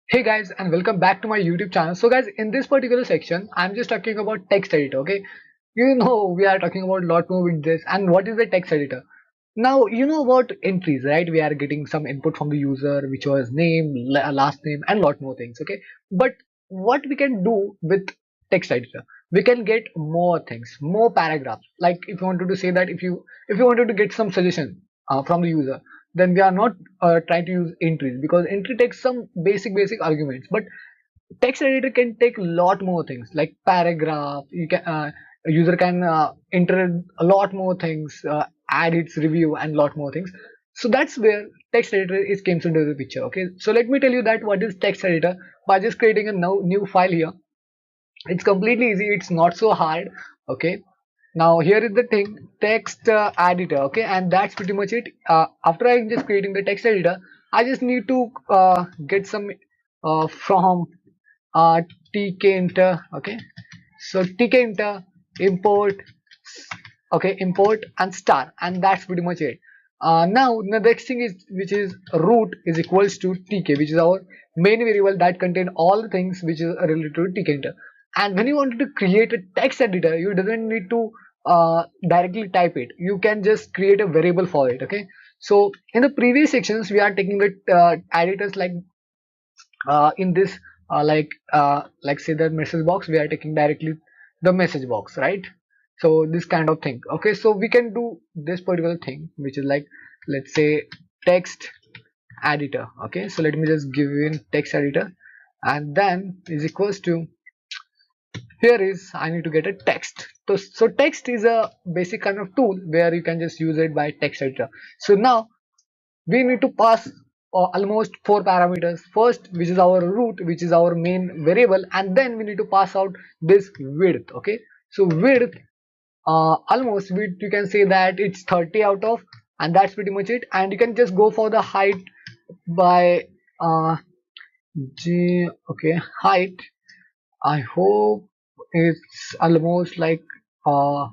Hey guys, and welcome back to my YouTube channel. So guys, in this particular section I'm just talking about text editor. Okay, we are talking about a lot more with this. And what is the text editor? Now you know about entries, right? We are getting some input from the user, which was name, last name, and lot more things. Okay, but what we can do with text editor, we can get more things, more paragraphs. Like if you wanted to say that, if you wanted to get some suggestion from the user, then we are not trying to use entries, because entry takes some basic arguments. But text editor can take a lot more things like paragraph. You can a user can enter a lot more things, add its review and lot more things. So that's where text editor is comes into the picture. Okay, so let me tell you that what is text editor by just creating a new file here. It's completely easy, it's not so hard. Okay, now here is the thing, text editor. Okay, and that's pretty much it. After I'm just creating the text editor, I just need to get some from uh, Tkinter. Okay, so Tkinter import. Okay, import and star, and that's pretty much it. Now the next thing is, which is root is equals to tk, which is our main variable that contain all the things which is related to Tkinter. And when you wanted to create a text editor, you doesn't need to directly type it. You can just create a variable for it. Okay, so in the previous sections we are taking the editors like in this like say the message box, we are taking directly the message box, right? So this kind of thing. Okay, so we can do this particular thing, which is like, let's say, text editor. Okay, so let me just give in text editor, and then is equals to, here is, I need to get a text. So text is a basic kind of tool where you can just use it by text editor. So now we need to pass almost four parameters. First, which is our root, which is our main variable, and then we need to pass out this width. Okay, so width, almost width, you can say that it's 30 out of, and that's pretty much it. And you can just go for the height by okay, height, I hope it's almost like uh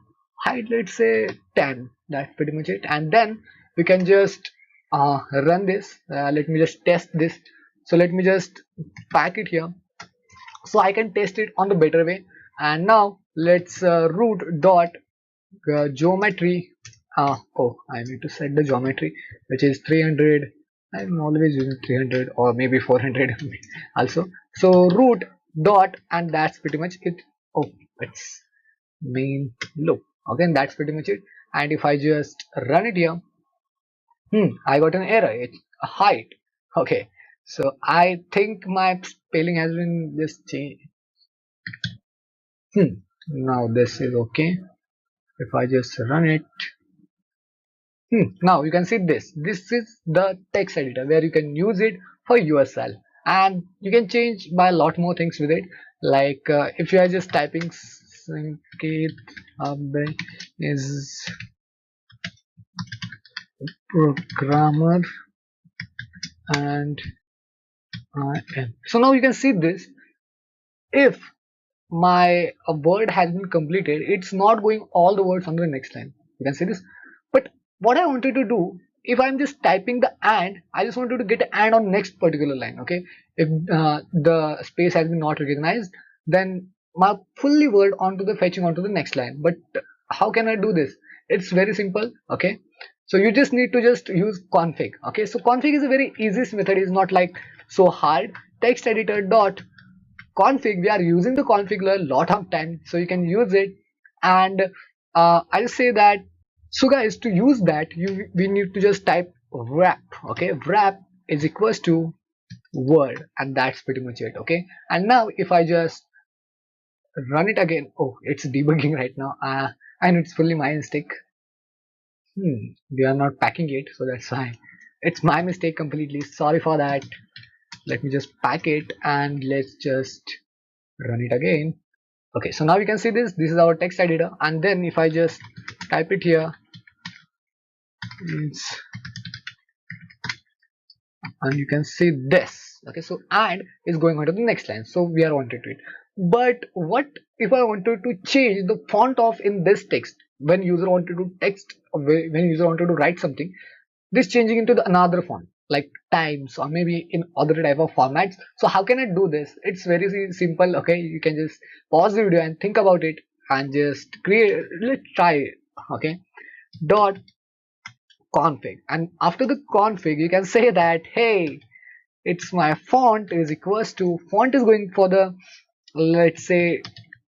height, let's say 10. That's pretty much it. And then we can just run this. Let me just test this. So let me just pack it here so I can test it on the better way. And now let's root dot geometry. Oh, I need to set the geometry, which is 300. I'm always using 300 or maybe 400 also. So root dot, and that's pretty much it. Oh, it's main loop. Okay, and that's pretty much it. And if I just run it here, I got an error. It's a height. Okay, so I think my spelling has been just changed. Now this is okay. If I just run it, now you can see this. This is the text editor where you can use it for yourself, and you can change by a lot more things with it. Like if you are just typing Sanket is programmer and I am. So now you can see this. If my a word has been completed, it's not going all the words on the next line. You can see this. But what I wanted to do, if I'm just typing the and, I just wanted to get and on next particular line. Okay, if the space has been not recognized, then my fully word onto the fetching onto the next line. But how can I do this? It's very simple. Okay, so you just need to just use config. Okay, so config is a very easiest method. It's not like so hard. Text editor dot config, we are using the config a lot of time, so you can use it. And I'll say that, so guys, to use that, we need to just type wrap. Okay, wrap is equals to word, and that's pretty much it. Okay, and now if I just run it again, oh, it's debugging right now, and it's fully my mistake. We are not packing it, so that's why it's my mistake completely. Sorry for that. Let me just pack it, and let's just run it again. Okay, so now you can see this is our text editor. And then if I just type it here, and you can see this. Okay, so and is going on to the next line, so we are wanted to it. But what if I wanted to change the font of in this text, when user wanted to text, when user wanted to write something, this changing into the another font, like times or maybe in other type of formats. So how can I do this? It's very simple. Okay, you can just pause the video and think about it and just create. Let's try it. Okay, dot config, and after the config you can say that, hey, it's my font is equals to, font is going for the, let's say,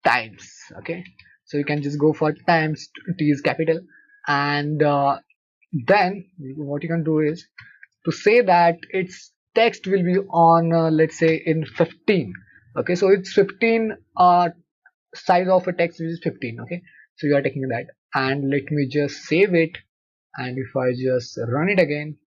times. Okay, so you can just go for times, T is capital, and then what you can do is to say that its text will be on, let's say, in 15. Okay, so it's 15, size of a text which is 15. Okay, so you are taking that, and let me just save it, and if I just run it again,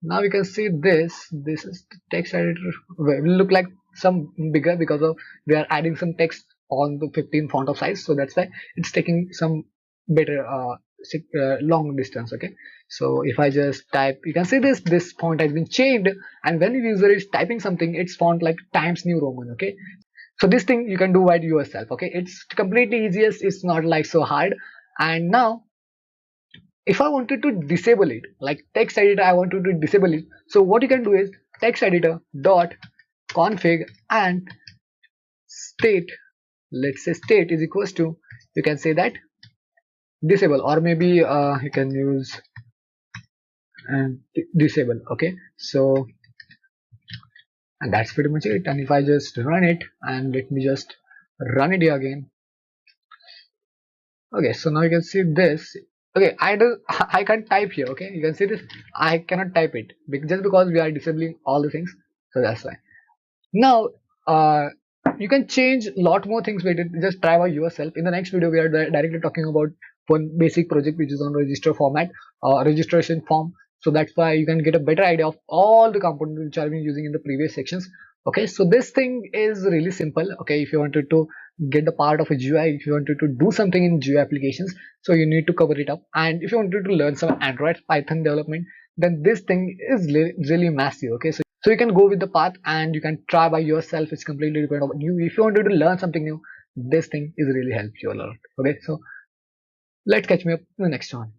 now you can see this is the text editor. Will look like some bigger because of we are adding some text on the 15 font of size, so that's why it's taking some better long distance. Okay, so if I just type, you can see this font has been changed, and when the user is typing something, it's font like Times New Roman. Okay, so this thing you can do by yourself. Okay, it's completely easiest, it's not like so hard. And now if I wanted to disable it, like text editor, I wanted to disable it. So what you can do is text editor dot config and state. Let's say state is equals to, you can say that disable, or maybe you can use disable. Okay, so and that's pretty much it. And if I just run it, and let me just run it again. Okay, so now you can see this. Okay, I can't type here. Okay, you can see this, I cannot type it just because we are disabling all the things, so that's why. Now you can change a lot more things with it. Just try by yourself. In the next video we are directly talking about one basic project which is on register format, registration form. So that's why you can get a better idea of all the components which I've been using in the previous sections. Okay, so this thing is really simple. Okay, if you wanted to get the part of a GUI, if you wanted to do something in GUI applications, so you need to cover it up. And if you wanted to learn some Android Python development, then this thing is really massive. Okay, so you can go with the path and you can try by yourself. It's completely dependent on you. If you wanted to learn something new, this thing is really help you a lot. Okay, so let's catch me up in the next one.